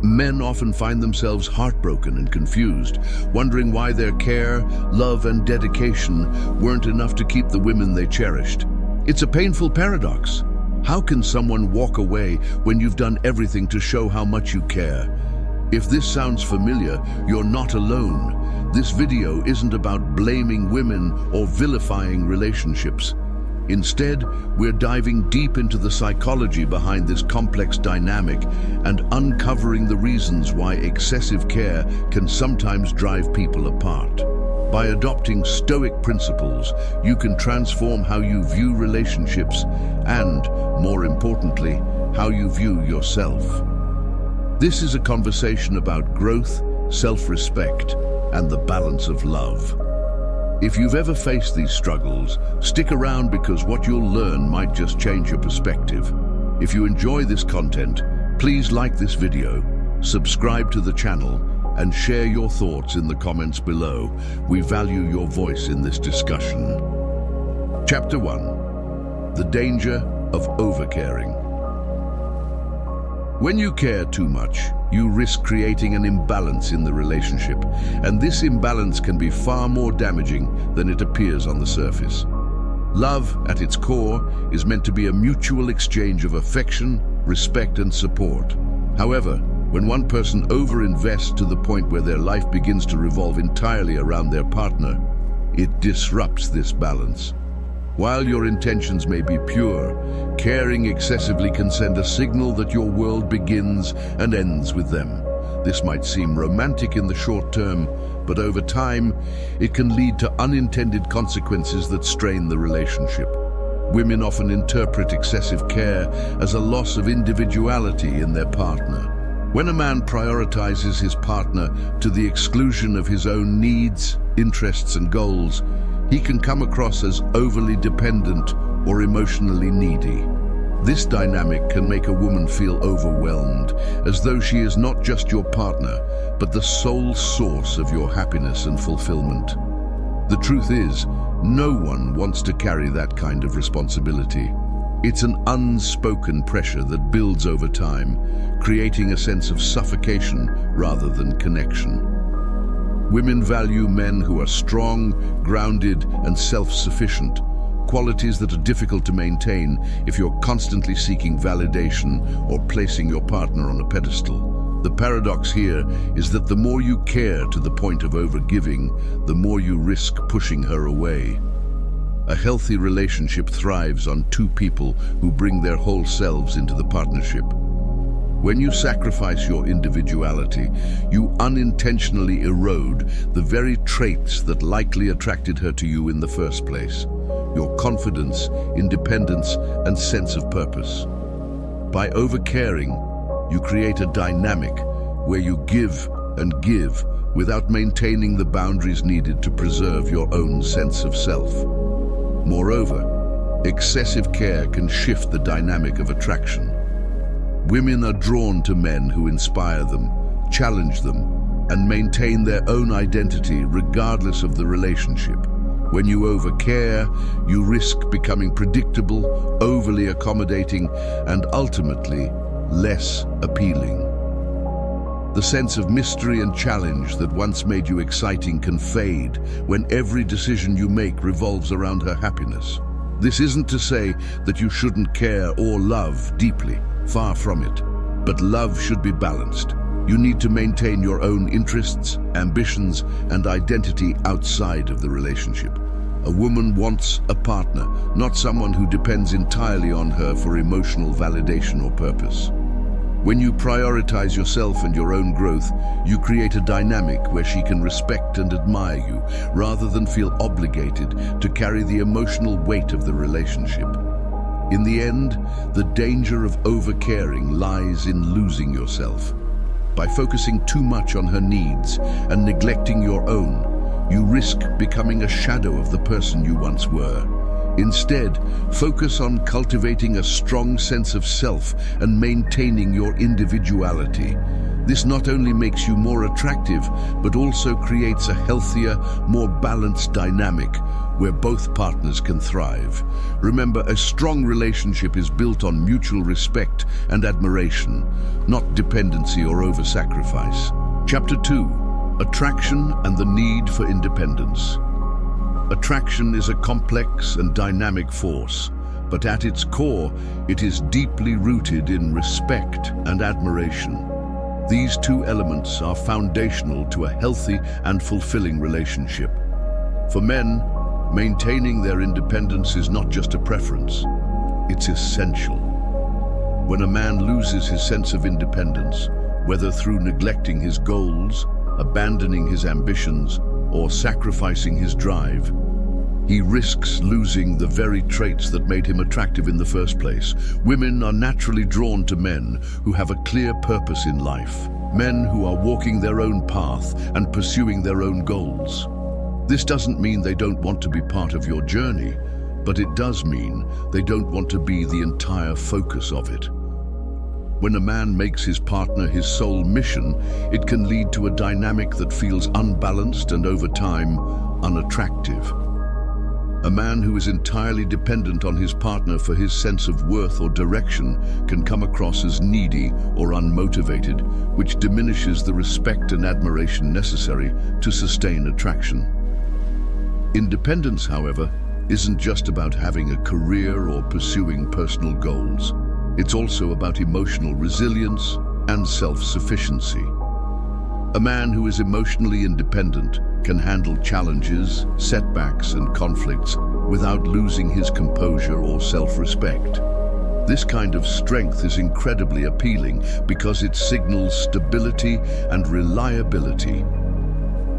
Men often find themselves heartbroken and confused, wondering why their care, love, and dedication weren't enough to keep the women they cherished. It's a painful paradox. How can someone walk away when you've done everything to show how much you care? If this sounds familiar, you're not alone. This video isn't about blaming women or vilifying relationships. Instead, we're diving deep into the psychology behind this complex dynamic and uncovering the reasons why excessive care can sometimes drive people apart. By adopting Stoic principles, you can transform how you view relationships and, more importantly, how you view yourself. This is a conversation about growth, self-respect, and the balance of love. If you've ever faced these struggles, stick around because what you'll learn might just change your perspective. If you enjoy this content, please like this video, subscribe to the channel, and share your thoughts in the comments below. We value your voice in this discussion. Chapter 1. The Danger of Overcaring. When you care too much, you risk creating an imbalance in the relationship, and this imbalance can be far more damaging than it appears on the surface. Love, at its core, is meant to be a mutual exchange of affection, respect, and support. However, when one person overinvests to the point where their life begins to revolve entirely around their partner, it disrupts this balance. While your intentions may be pure, caring excessively can send a signal that your world begins and ends with them. This might seem romantic in the short term, but over time, it can lead to unintended consequences that strain the relationship. Women often interpret excessive care as a loss of individuality in their partner. When a man prioritizes his partner to the exclusion of his own needs, interests, and goals, he can come across as overly dependent or emotionally needy. This dynamic can make a woman feel overwhelmed, as though she is not just your partner, but the sole source of your happiness and fulfillment. The truth is, no one wants to carry that kind of responsibility. It's an unspoken pressure that builds over time, creating a sense of suffocation rather than connection. Women value men who are strong, grounded, and self-sufficient, qualities that are difficult to maintain if you're constantly seeking validation or placing your partner on a pedestal. The paradox here is that the more you care to the point of overgiving, the more you risk pushing her away. A healthy relationship thrives on two people who bring their whole selves into the partnership. When you sacrifice your individuality, you unintentionally erode the very traits that likely attracted her to you in the first place: your confidence, independence, and sense of purpose. By overcaring, you create a dynamic where you give and give without maintaining the boundaries needed to preserve your own sense of self. Moreover, excessive care can shift the dynamic of attraction. Women are drawn to men who inspire them, challenge them, and maintain their own identity regardless of the relationship. When you overcare, you risk becoming predictable, overly accommodating, and ultimately less appealing. The sense of mystery and challenge that once made you exciting can fade when every decision you make revolves around her happiness. This isn't to say that you shouldn't care or love deeply. Far from it. But love should be balanced. You need to maintain your own interests, ambitions, and identity outside of the relationship. A woman wants a partner, not someone who depends entirely on her for emotional validation or purpose. When you prioritize yourself and your own growth, you create a dynamic where she can respect and admire you, rather than feel obligated to carry the emotional weight of the relationship. In the end, the danger of overcaring lies in losing yourself. By focusing too much on her needs and neglecting your own, you risk becoming a shadow of the person you once were. Instead, focus on cultivating a strong sense of self and maintaining your individuality. This not only makes you more attractive, but also creates a healthier, more balanced dynamic where both partners can thrive. Remember, a strong relationship is built on mutual respect and admiration, not dependency or over-sacrifice. Chapter 2: Attraction and the Need for Independence. Attraction is a complex and dynamic force, but at its core, it is deeply rooted in respect and admiration. These two elements are foundational to a healthy and fulfilling relationship. For men, maintaining their independence is not just a preference, it's essential. When a man loses his sense of independence, whether through neglecting his goals, abandoning his ambitions, or sacrificing his drive, he risks losing the very traits that made him attractive in the first place. Women are naturally drawn to men who have a clear purpose in life, men who are walking their own path and pursuing their own goals. This doesn't mean they don't want to be part of your journey, but it does mean they don't want to be the entire focus of it. When a man makes his partner his sole mission, it can lead to a dynamic that feels unbalanced and, over time, unattractive. A man who is entirely dependent on his partner for his sense of worth or direction can come across as needy or unmotivated, which diminishes the respect and admiration necessary to sustain attraction. Independence, however, isn't just about having a career or pursuing personal goals. It's also about emotional resilience and self-sufficiency. A man who is emotionally independent can handle challenges, setbacks, and conflicts without losing his composure or self-respect. This kind of strength is incredibly appealing because it signals stability and reliability.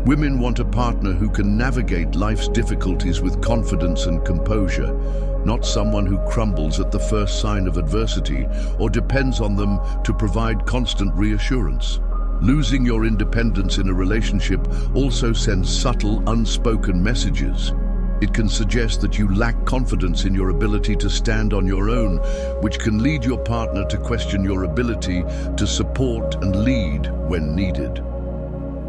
Women want a partner who can navigate life's difficulties with confidence and composure, not someone who crumbles at the first sign of adversity or depends on them to provide constant reassurance. Losing your independence in a relationship also sends subtle, unspoken messages. It can suggest that you lack confidence in your ability to stand on your own, which can lead your partner to question your ability to support and lead when needed.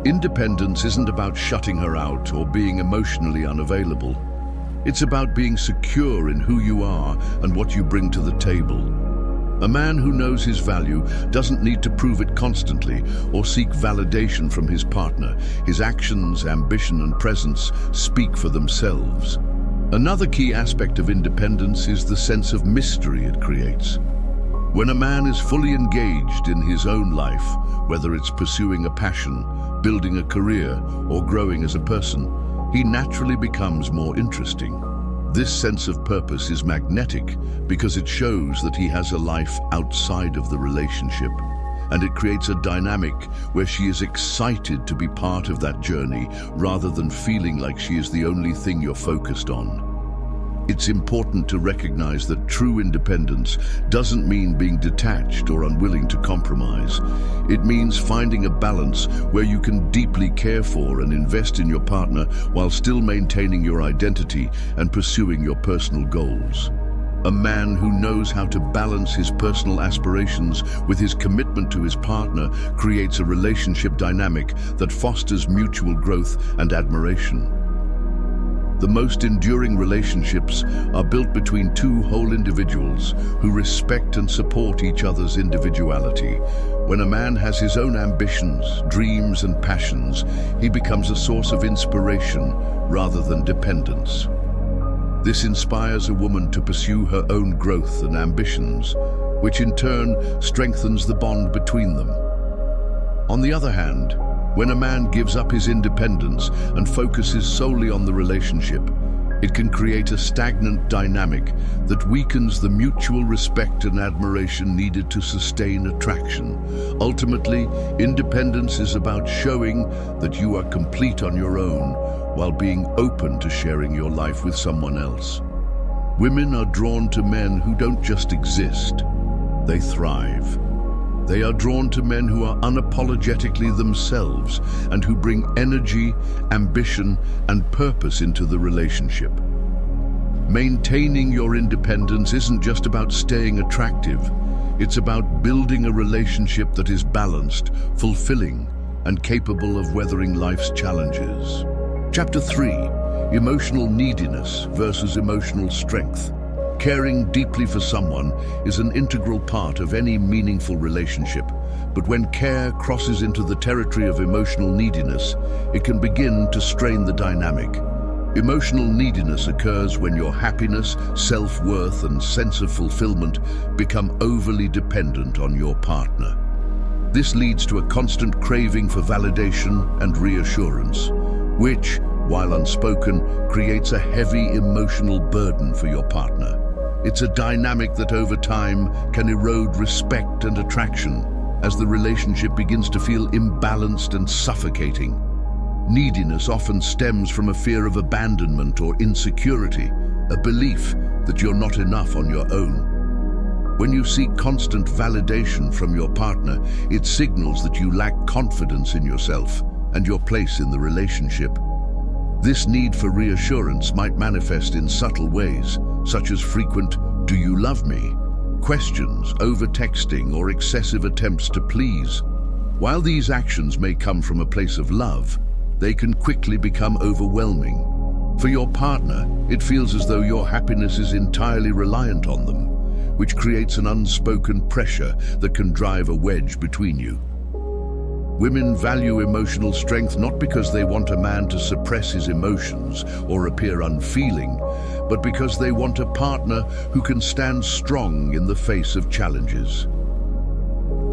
Independence isn't about shutting her out or being emotionally unavailable. It's about being secure in who you are and what you bring to the table. A man who knows his value doesn't need to prove it constantly or seek validation from his partner. His actions, ambition, and presence speak for themselves. Another key aspect of independence is the sense of mystery it creates. When a man is fully engaged in his own life, whether it's pursuing a passion, building a career, or growing as a person, he naturally becomes more interesting. This sense of purpose is magnetic because it shows that he has a life outside of the relationship, and it creates a dynamic where she is excited to be part of that journey rather than feeling like she is the only thing you're focused on. It's important to recognize that true independence doesn't mean being detached or unwilling to compromise. It means finding a balance where you can deeply care for and invest in your partner while still maintaining your identity and pursuing your personal goals. A man who knows how to balance his personal aspirations with his commitment to his partner creates a relationship dynamic that fosters mutual growth and admiration. The most enduring relationships are built between two whole individuals who respect and support each other's individuality. When a man has his own ambitions, dreams, and passions, he becomes a source of inspiration rather than dependence. This inspires a woman to pursue her own growth and ambitions, which in turn strengthens the bond between them. On the other hand, when a man gives up his independence and focuses solely on the relationship, it can create a stagnant dynamic that weakens the mutual respect and admiration needed to sustain attraction. Ultimately, independence is about showing that you are complete on your own while being open to sharing your life with someone else. Women are drawn to men who don't just exist, they thrive. They are drawn to men who are unapologetically themselves and who bring energy, ambition, and purpose into the relationship. Maintaining your independence isn't just about staying attractive. It's about building a relationship that is balanced, fulfilling, and capable of weathering life's challenges. Chapter 3: Emotional neediness versus emotional strength. Caring deeply for someone is an integral part of any meaningful relationship, but when care crosses into the territory of emotional neediness, it can begin to strain the dynamic. Emotional neediness occurs when your happiness, self-worth, and sense of fulfillment become overly dependent on your partner. This leads to a constant craving for validation and reassurance, which, while unspoken, creates a heavy emotional burden for your partner. It's a dynamic that over time can erode respect and attraction as the relationship begins to feel imbalanced and suffocating. Neediness often stems from a fear of abandonment or insecurity, a belief that you're not enough on your own. When you seek constant validation from your partner, it signals that you lack confidence in yourself and your place in the relationship. This need for reassurance might manifest in subtle ways, such as frequent "do you love me?" questions, over-texting, or excessive attempts to please. While these actions may come from a place of love, they can quickly become overwhelming. For your partner, it feels as though your happiness is entirely reliant on them, which creates an unspoken pressure that can drive a wedge between you. Women value emotional strength not because they want a man to suppress his emotions or appear unfeeling, but because they want a partner who can stand strong in the face of challenges.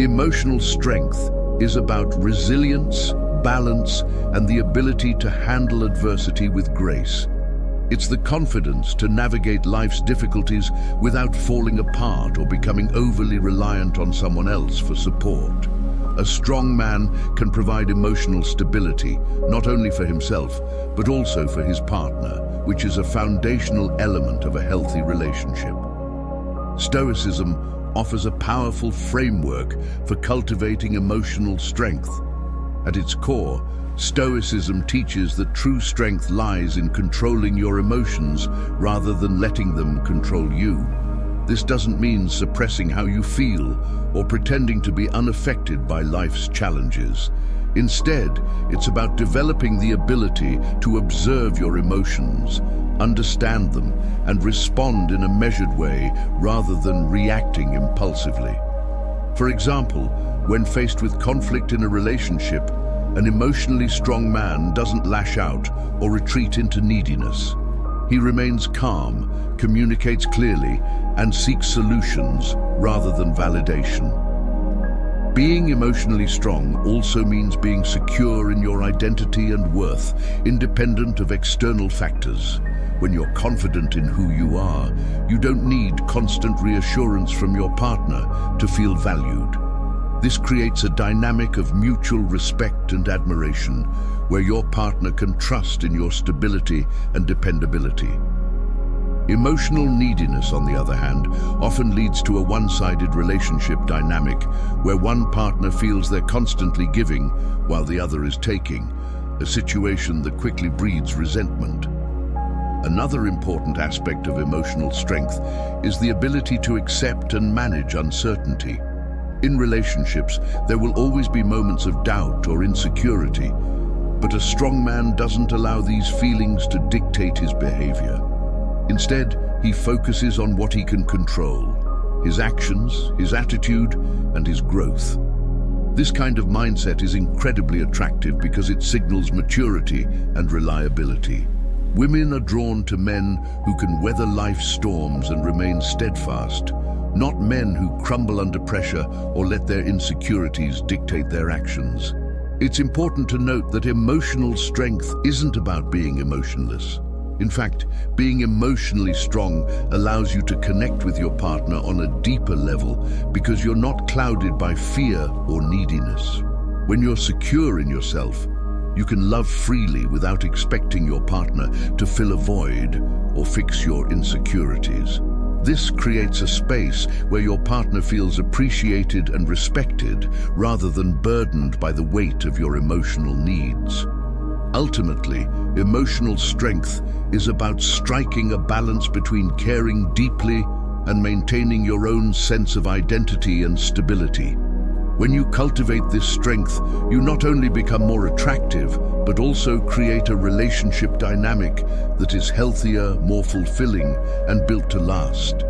Emotional strength is about resilience, balance, and the ability to handle adversity with grace. It's the confidence to navigate life's difficulties without falling apart or becoming overly reliant on someone else for support. A strong man can provide emotional stability, not only for himself, but also for his partner, which is a foundational element of a healthy relationship. Stoicism offers a powerful framework for cultivating emotional strength. At its core, Stoicism teaches that true strength lies in controlling your emotions rather than letting them control you. This doesn't mean suppressing how you feel or pretending to be unaffected by life's challenges. Instead, it's about developing the ability to observe your emotions, understand them, and respond in a measured way rather than reacting impulsively. For example, when faced with conflict in a relationship, an emotionally strong man doesn't lash out or retreat into neediness. He remains calm, communicates clearly, and seeks solutions rather than validation. Being emotionally strong also means being secure in your identity and worth, independent of external factors. When you're confident in who you are, you don't need constant reassurance from your partner to feel valued. This creates a dynamic of mutual respect and admiration, where your partner can trust in your stability and dependability. Emotional neediness, on the other hand, often leads to a one-sided relationship dynamic, where one partner feels they're constantly giving while the other is taking, a situation that quickly breeds resentment. Another important aspect of emotional strength is the ability to accept and manage uncertainty. In relationships, there will always be moments of doubt or insecurity, but a strong man doesn't allow these feelings to dictate his behavior. Instead, he focuses on what he can control: his actions, his attitude, and his growth. This kind of mindset is incredibly attractive because it signals maturity and reliability. Women are drawn to men who can weather life's storms and remain steadfast, not men who crumble under pressure or let their insecurities dictate their actions. It's important to note that emotional strength isn't about being emotionless. In fact, being emotionally strong allows you to connect with your partner on a deeper level because you're not clouded by fear or neediness. When you're secure in yourself, you can love freely without expecting your partner to fill a void or fix your insecurities. This creates a space where your partner feels appreciated and respected rather than burdened by the weight of your emotional needs. Ultimately, emotional strength is about striking a balance between caring deeply and maintaining your own sense of identity and stability. When you cultivate this strength, you not only become more attractive, but also create a relationship dynamic that is healthier, more fulfilling, and built to last.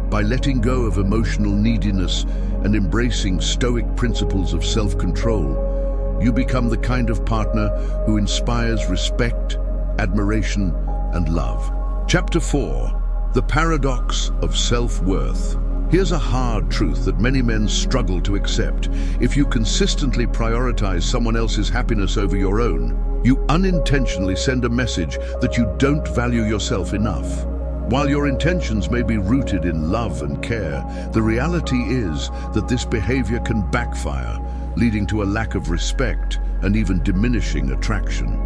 By letting go of emotional neediness and embracing Stoic principles of self-control, you become the kind of partner who inspires respect, admiration, and love. Chapter 4. The Paradox of Self-Worth. Here's a hard truth that many men struggle to accept. If you consistently prioritize someone else's happiness over your own, you unintentionally send a message that you don't value yourself enough. While your intentions may be rooted in love and care, the reality is that this behavior can backfire, leading to a lack of respect and even diminishing attraction.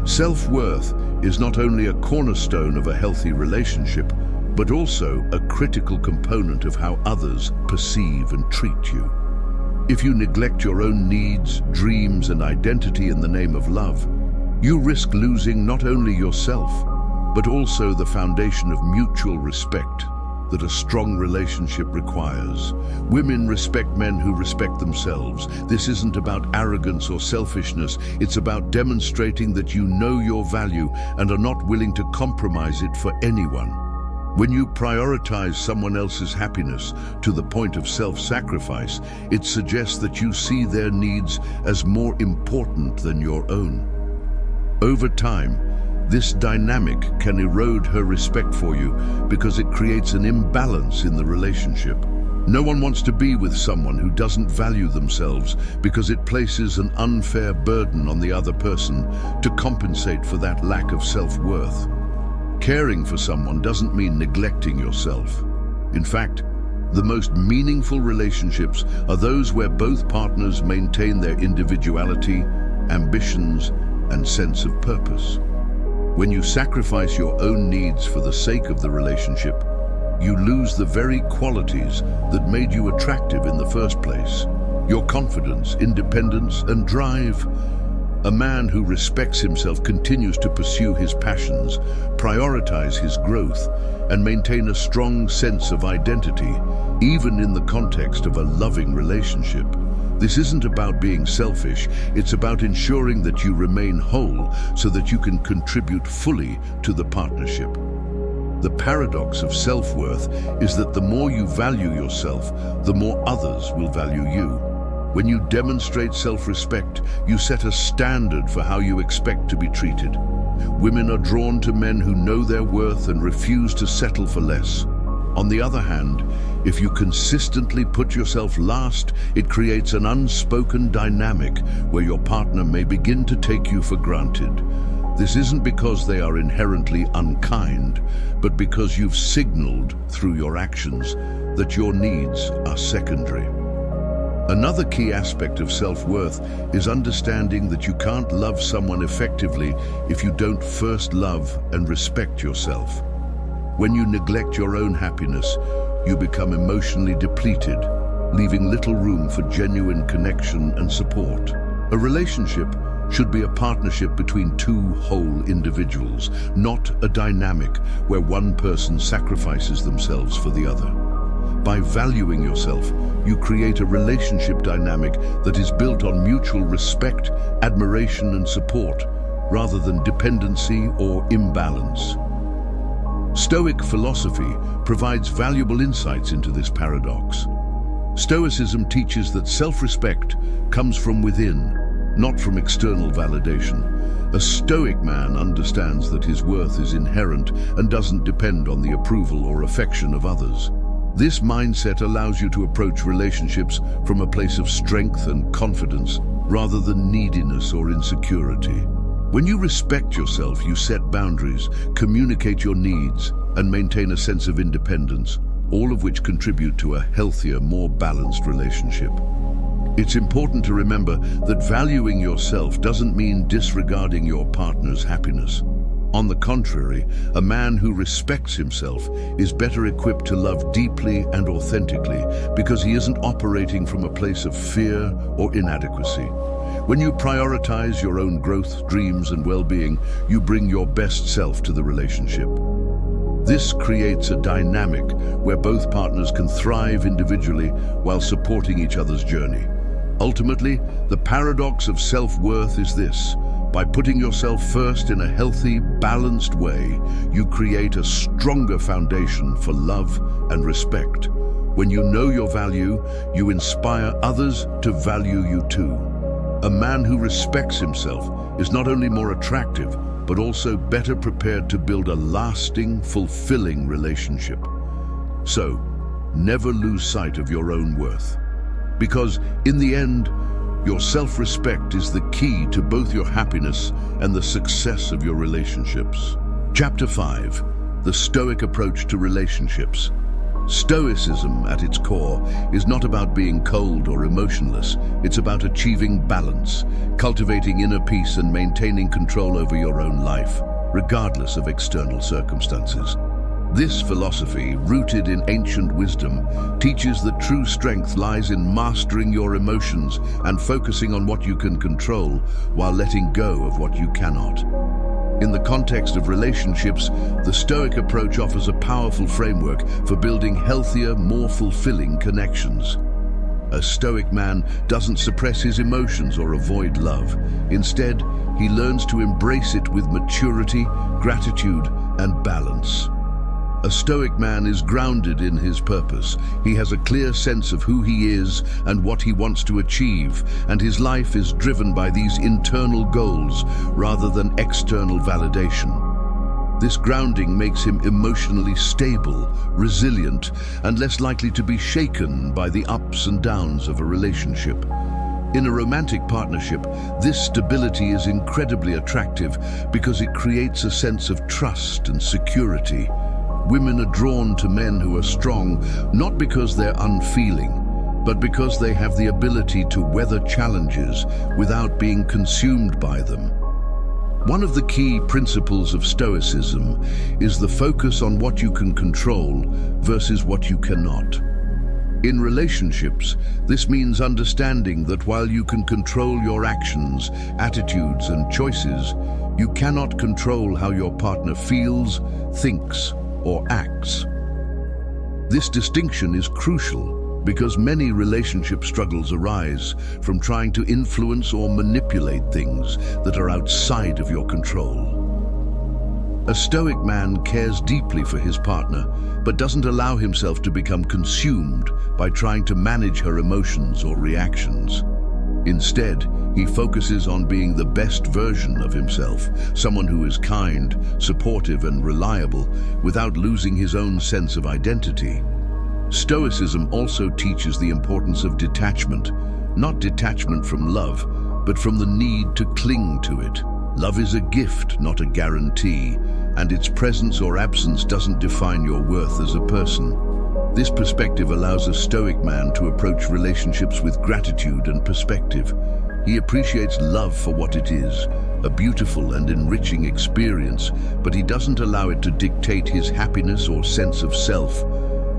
Self-worth is not only a cornerstone of a healthy relationship, but also a critical component of how others perceive and treat you. If you neglect your own needs, dreams, and identity in the name of love, you risk losing not only yourself, but also the foundation of mutual respect that a strong relationship requires. Women respect men who respect themselves. This isn't about arrogance or selfishness. It's about demonstrating that you know your value and are not willing to compromise it for anyone. When you prioritize someone else's happiness to the point of self-sacrifice, it suggests that you see their needs as more important than your own. Over time, this dynamic can erode her respect for you because it creates an imbalance in the relationship. No one wants to be with someone who doesn't value themselves because it places an unfair burden on the other person to compensate for that lack of self-worth. Caring for someone doesn't mean neglecting yourself. In fact, the most meaningful relationships are those where both partners maintain their individuality, ambitions, and sense of purpose. When you sacrifice your own needs for the sake of the relationship, you lose the very qualities that made you attractive in the first place. Your confidence, independence, and drive. A man who respects himself continues to pursue his passions, prioritize his growth, and maintain a strong sense of identity, even in the context of a loving relationship. This isn't about being selfish, it's about ensuring that you remain whole so that you can contribute fully to the partnership. The paradox of self-worth is that the more you value yourself, the more others will value you. When you demonstrate self-respect, you set a standard for how you expect to be treated. Women are drawn to men who know their worth and refuse to settle for less. On the other hand, if you consistently put yourself last, it creates an unspoken dynamic where your partner may begin to take you for granted. This isn't because they are inherently unkind, but because you've signaled through your actions that your needs are secondary. Another key aspect of self-worth is understanding that you can't love someone effectively if you don't first love and respect yourself. When you neglect your own happiness, you become emotionally depleted, leaving little room for genuine connection and support. A relationship should be a partnership between two whole individuals, not a dynamic where one person sacrifices themselves for the other. By valuing yourself, you create a relationship dynamic that is built on mutual respect, admiration, and support, rather than dependency or imbalance. Stoic philosophy provides valuable insights into this paradox. Stoicism teaches that self-respect comes from within, not from external validation. A Stoic man understands that his worth is inherent and doesn't depend on the approval or affection of others. This mindset allows you to approach relationships from a place of strength and confidence, rather than neediness or insecurity. When you respect yourself, you set boundaries, communicate your needs, and maintain a sense of independence, all of which contribute to a healthier, more balanced relationship. It's important to remember that valuing yourself doesn't mean disregarding your partner's happiness. On the contrary, a man who respects himself is better equipped to love deeply and authentically because he isn't operating from a place of fear or inadequacy. When you prioritize your own growth, dreams, and well-being, you bring your best self to the relationship. This creates a dynamic where both partners can thrive individually while supporting each other's journey. Ultimately, the paradox of self-worth is this: by putting yourself first in a healthy, balanced way, you create a stronger foundation for love and respect. When you know your value, you inspire others to value you too. A man who respects himself is not only more attractive, but also better prepared to build a lasting, fulfilling relationship. So, never lose sight of your own worth. Because in the end, your self-respect is the key to both your happiness and the success of your relationships. Chapter 5. The Stoic Approach to Relationships. Stoicism, at its core, is not about being cold or emotionless. It's about achieving balance, cultivating inner peace and maintaining control over your own life, regardless of external circumstances. This philosophy, rooted in ancient wisdom, teaches that true strength lies in mastering your emotions and focusing on what you can control while letting go of what you cannot. In the context of relationships, the Stoic approach offers a powerful framework for building healthier, more fulfilling connections. A Stoic man doesn't suppress his emotions or avoid love. Instead, he learns to embrace it with maturity, gratitude, and balance. A Stoic man is grounded in his purpose. He has a clear sense of who he is and what he wants to achieve, and his life is driven by these internal goals rather than external validation. This grounding makes him emotionally stable, resilient, and less likely to be shaken by the ups and downs of a relationship. In a romantic partnership, this stability is incredibly attractive because it creates a sense of trust and security. Women are drawn to men who are strong, not because they're unfeeling, but because they have the ability to weather challenges without being consumed by them. One of the key principles of Stoicism is the focus on what you can control versus what you cannot. In relationships, this means understanding that while you can control your actions, attitudes, and choices, you cannot control how your partner feels, thinks, or acts. This distinction is crucial because many relationship struggles arise from trying to influence or manipulate things that are outside of your control. A Stoic man cares deeply for his partner, but doesn't allow himself to become consumed by trying to manage her emotions or reactions. Instead, he focuses on being the best version of himself, someone who is kind, supportive, and reliable, without losing his own sense of identity. Stoicism also teaches the importance of detachment, not detachment from love, but from the need to cling to it. Love is a gift, not a guarantee, and its presence or absence doesn't define your worth as a person. This perspective allows a Stoic man to approach relationships with gratitude and perspective. He appreciates love for what it is, a beautiful and enriching experience, but he doesn't allow it to dictate his happiness or sense of self.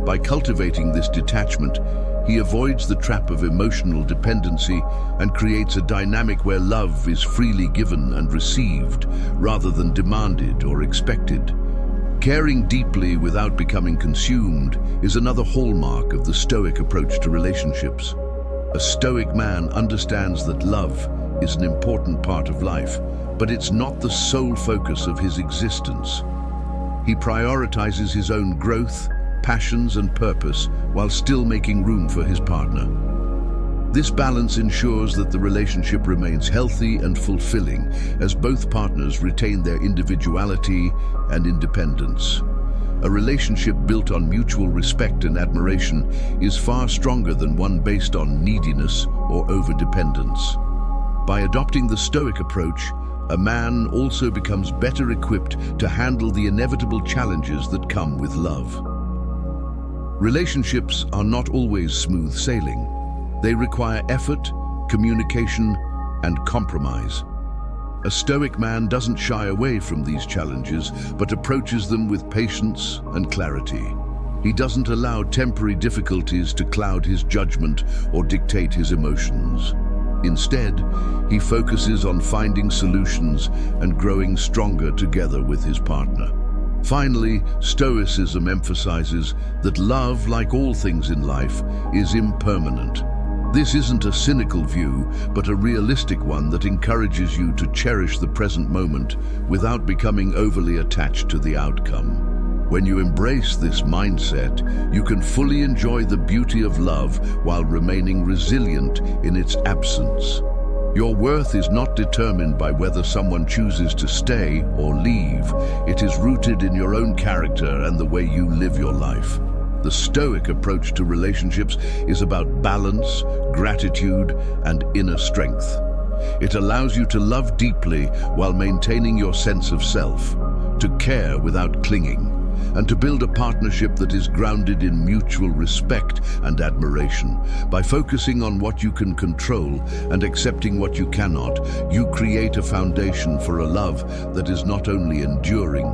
By cultivating this detachment, he avoids the trap of emotional dependency and creates a dynamic where love is freely given and received, rather than demanded or expected. Caring deeply without becoming consumed is another hallmark of the Stoic approach to relationships. A Stoic man understands that love is an important part of life, but it's not the sole focus of his existence. He prioritizes his own growth, passions, and purpose while still making room for his partner. This balance ensures that the relationship remains healthy and fulfilling as both partners retain their individuality and independence. A relationship built on mutual respect and admiration is far stronger than one based on neediness or overdependence. By adopting the Stoic approach, a man also becomes better equipped to handle the inevitable challenges that come with love. Relationships are not always smooth sailing. They require effort, communication, and compromise. A Stoic man doesn't shy away from these challenges, but approaches them with patience and clarity. He doesn't allow temporary difficulties to cloud his judgment or dictate his emotions. Instead, he focuses on finding solutions and growing stronger together with his partner. Finally, Stoicism emphasizes that love, like all things in life, is impermanent. This isn't a cynical view, but a realistic one that encourages you to cherish the present moment without becoming overly attached to the outcome. When you embrace this mindset, you can fully enjoy the beauty of love while remaining resilient in its absence. Your worth is not determined by whether someone chooses to stay or leave. It is rooted in your own character and the way you live your life. The Stoic approach to relationships is about balance, gratitude, and inner strength. It allows you to love deeply while maintaining your sense of self, to care without clinging, and to build a partnership that is grounded in mutual respect and admiration. By focusing on what you can control and accepting what you cannot, you create a foundation for a love that is not only enduring,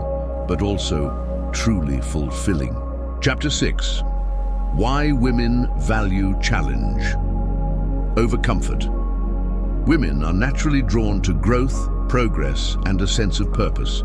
but also truly fulfilling. Chapter 6. Why Women Value Challenge over Comfort. Women are naturally drawn to growth, progress, and a sense of purpose.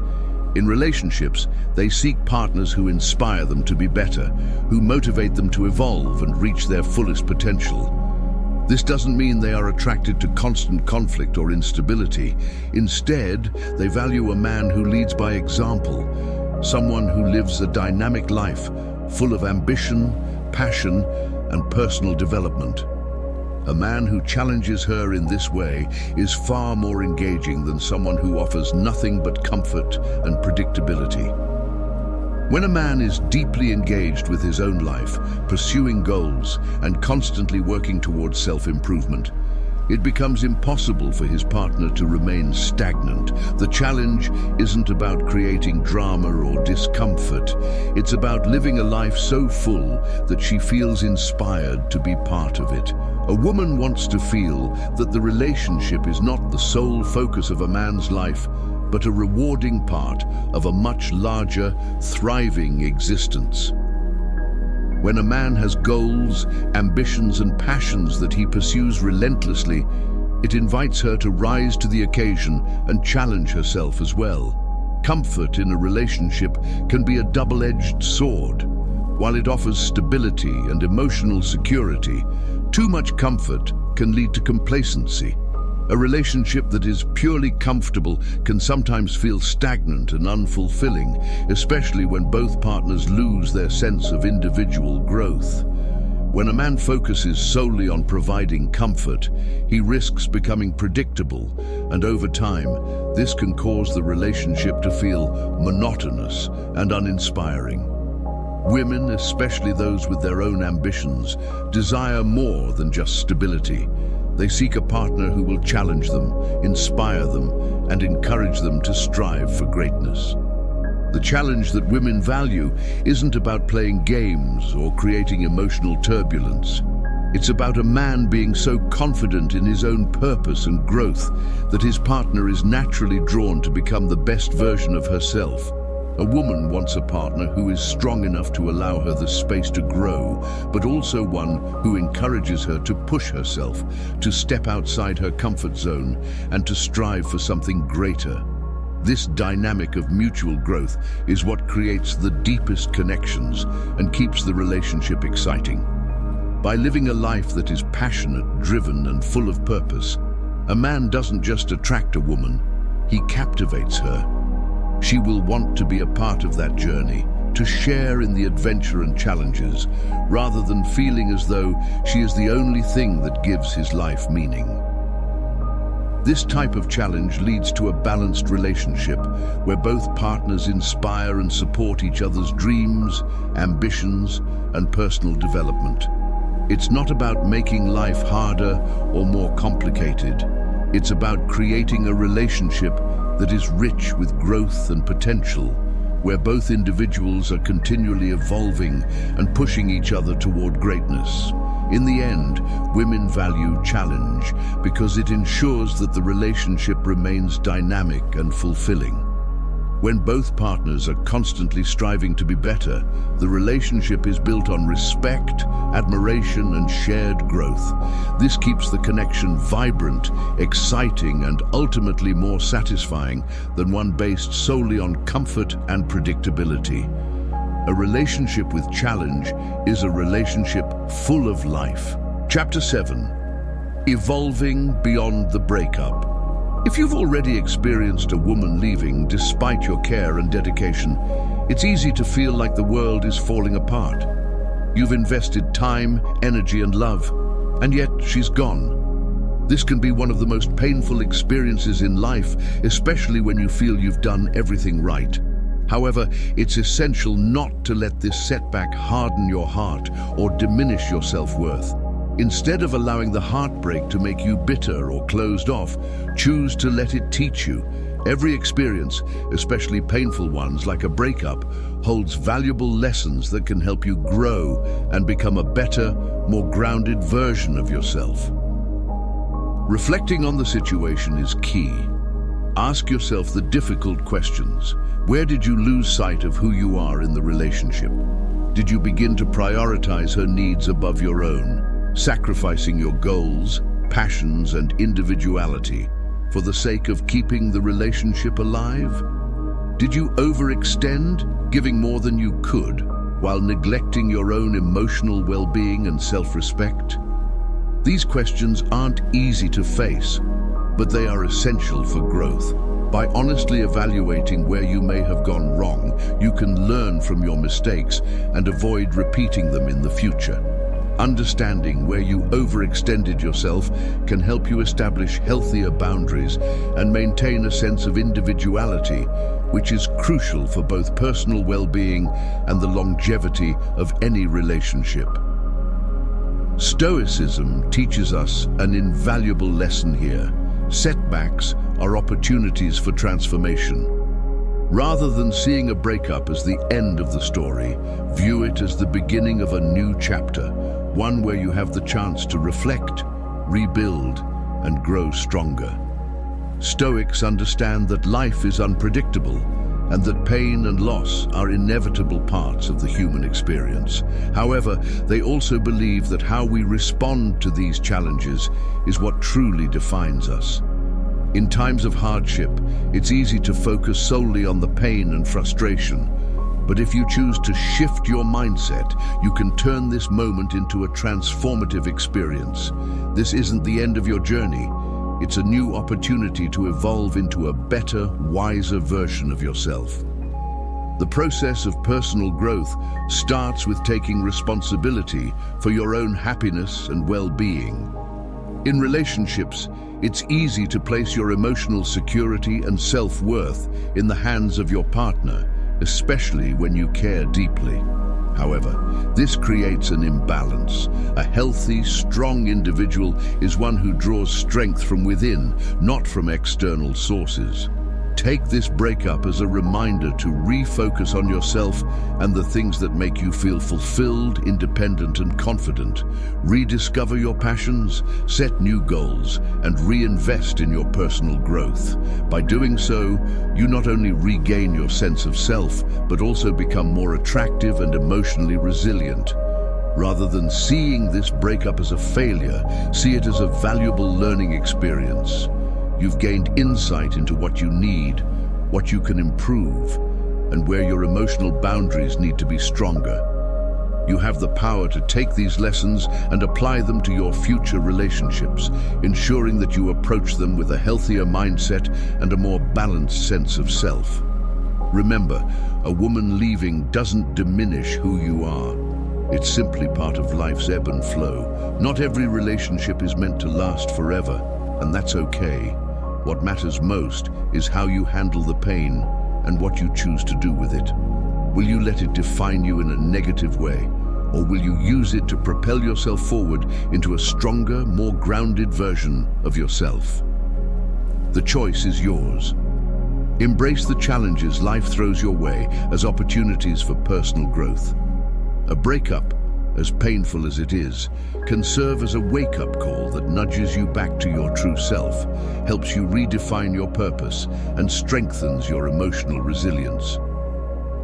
In relationships, they seek partners who inspire them to be better, who motivate them to evolve and reach their fullest potential. This doesn't mean they are attracted to constant conflict or instability. Instead, they value a man who leads by example, someone who lives a dynamic life, full of ambition, passion, and personal development. A man who challenges her in this way is far more engaging than someone who offers nothing but comfort and predictability. When a man is deeply engaged with his own life, pursuing goals, and constantly working towards self-improvement, it becomes impossible for his partner to remain stagnant. The challenge isn't about creating drama or discomfort. It's about living a life so full that she feels inspired to be part of it. A woman wants to feel that the relationship is not the sole focus of a man's life, but a rewarding part of a much larger, thriving existence. When a man has goals, ambitions, and passions that he pursues relentlessly, it invites her to rise to the occasion and challenge herself as well. Comfort in a relationship can be a double-edged sword. While it offers stability and emotional security, too much comfort can lead to complacency. A relationship that is purely comfortable can sometimes feel stagnant and unfulfilling, especially when both partners lose their sense of individual growth. When a man focuses solely on providing comfort, he risks becoming predictable, and over time, this can cause the relationship to feel monotonous and uninspiring. Women, especially those with their own ambitions, desire more than just stability. They seek a partner who will challenge them, inspire them, and encourage them to strive for greatness. The challenge that women value isn't about playing games or creating emotional turbulence. It's about a man being so confident in his own purpose and growth that his partner is naturally drawn to become the best version of herself. A woman wants a partner who is strong enough to allow her the space to grow, but also one who encourages her to push herself, to step outside her comfort zone, and to strive for something greater. This dynamic of mutual growth is what creates the deepest connections and keeps the relationship exciting. By living a life that is passionate, driven, and full of purpose, a man doesn't just attract a woman, he captivates her. She will want to be a part of that journey, to share in the adventure and challenges, rather than feeling as though she is the only thing that gives his life meaning. This type of challenge leads to a balanced relationship where both partners inspire and support each other's dreams, ambitions, and personal development. It's not about making life harder or more complicated. It's about creating a relationship that is rich with growth and potential, where both individuals are continually evolving and pushing each other toward greatness. In the end, women value challenge because it ensures that the relationship remains dynamic and fulfilling. When both partners are constantly striving to be better, the relationship is built on respect, admiration, and shared growth. This keeps the connection vibrant, exciting, and ultimately more satisfying than one based solely on comfort and predictability. A relationship with challenge is a relationship full of life. Chapter 7. Evolving beyond the breakup. If you've already experienced a woman leaving despite your care and dedication, it's easy to feel like the world is falling apart. You've invested time, energy, and love, and yet she's gone. This can be one of the most painful experiences in life, especially when you feel you've done everything right. However, it's essential not to let this setback harden your heart or diminish your self-worth. Instead of allowing the heartbreak to make you bitter or closed off, choose to let it teach you. Every experience, especially painful ones like a breakup, holds valuable lessons that can help you grow and become a better, more grounded version of yourself. Reflecting on the situation is key. Ask yourself the difficult questions. Where did you lose sight of who you are in the relationship? Did you begin to prioritize her needs above your own, sacrificing your goals, passions, and individuality for the sake of keeping the relationship alive? Did you overextend, giving more than you could, while neglecting your own emotional well-being and self-respect? These questions aren't easy to face, but they are essential for growth. By honestly evaluating where you may have gone wrong, you can learn from your mistakes and avoid repeating them in the future. Understanding where you overextended yourself can help you establish healthier boundaries and maintain a sense of individuality, which is crucial for both personal well-being and the longevity of any relationship. Stoicism teaches us an invaluable lesson here. Setbacks are opportunities for transformation. Rather than seeing a breakup as the end of the story, view it as the beginning of a new chapter, one where you have the chance to reflect, rebuild, and grow stronger. Stoics understand that life is unpredictable and that pain and loss are inevitable parts of the human experience. However, they also believe that how we respond to these challenges is what truly defines us. In times of hardship, it's easy to focus solely on the pain and frustration. But if you choose to shift your mindset, you can turn this moment into a transformative experience. This isn't the end of your journey. It's a new opportunity to evolve into a better, wiser version of yourself. The process of personal growth starts with taking responsibility for your own happiness and well-being. In relationships, it's easy to place your emotional security and self-worth in the hands of your partner, especially when you care deeply. However, this creates an imbalance. A healthy, strong individual is one who draws strength from within, not from external sources. Take this breakup as a reminder to refocus on yourself and the things that make you feel fulfilled, independent, and confident. Rediscover your passions, set new goals, and reinvest in your personal growth. By doing so, you not only regain your sense of self, but also become more attractive and emotionally resilient. Rather than seeing this breakup as a failure, see it as a valuable learning experience. You've gained insight into what you need, what you can improve, and where your emotional boundaries need to be stronger. You have the power to take these lessons and apply them to your future relationships, ensuring that you approach them with a healthier mindset and a more balanced sense of self. Remember, a woman leaving doesn't diminish who you are. It's simply part of life's ebb and flow. Not every relationship is meant to last forever, and that's okay. What matters most is how you handle the pain and what you choose to do with it. Will you let it define you in a negative way, or will you use it to propel yourself forward into a stronger, more grounded version of yourself? The choice is yours. Embrace the challenges life throws your way as opportunities for personal growth. A breakup, as painful as it is, can serve as a wake-up call that nudges you back to your true self, helps you redefine your purpose and strengthens your emotional resilience.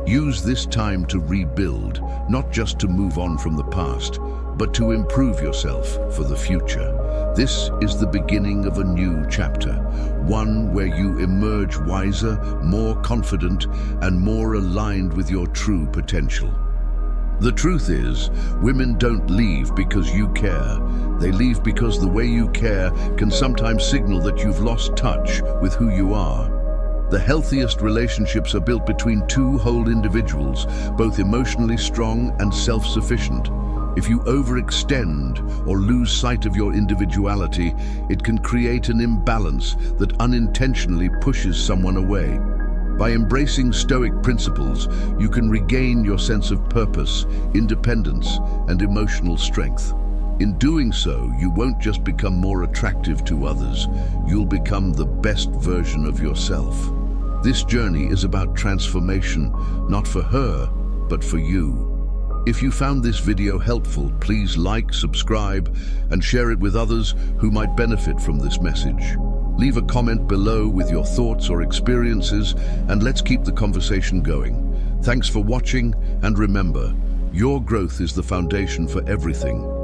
Use this time to rebuild, not just to move on from the past, but to improve yourself for the future. This is the beginning of a new chapter, one where you emerge wiser, more confident, and more aligned with your true potential. The truth is, women don't leave because you care. They leave because the way you care can sometimes signal that you've lost touch with who you are. The healthiest relationships are built between two whole individuals, both emotionally strong and self-sufficient. If you overextend or lose sight of your individuality, it can create an imbalance that unintentionally pushes someone away. By embracing Stoic principles, you can regain your sense of purpose, independence, and emotional strength. In doing so, you won't just become more attractive to others, you'll become the best version of yourself. This journey is about transformation, not for her, but for you. If you found this video helpful, please like, subscribe, and share it with others who might benefit from this message. Leave a comment below with your thoughts or experiences, and let's keep the conversation going. Thanks for watching, and remember, your growth is the foundation for everything.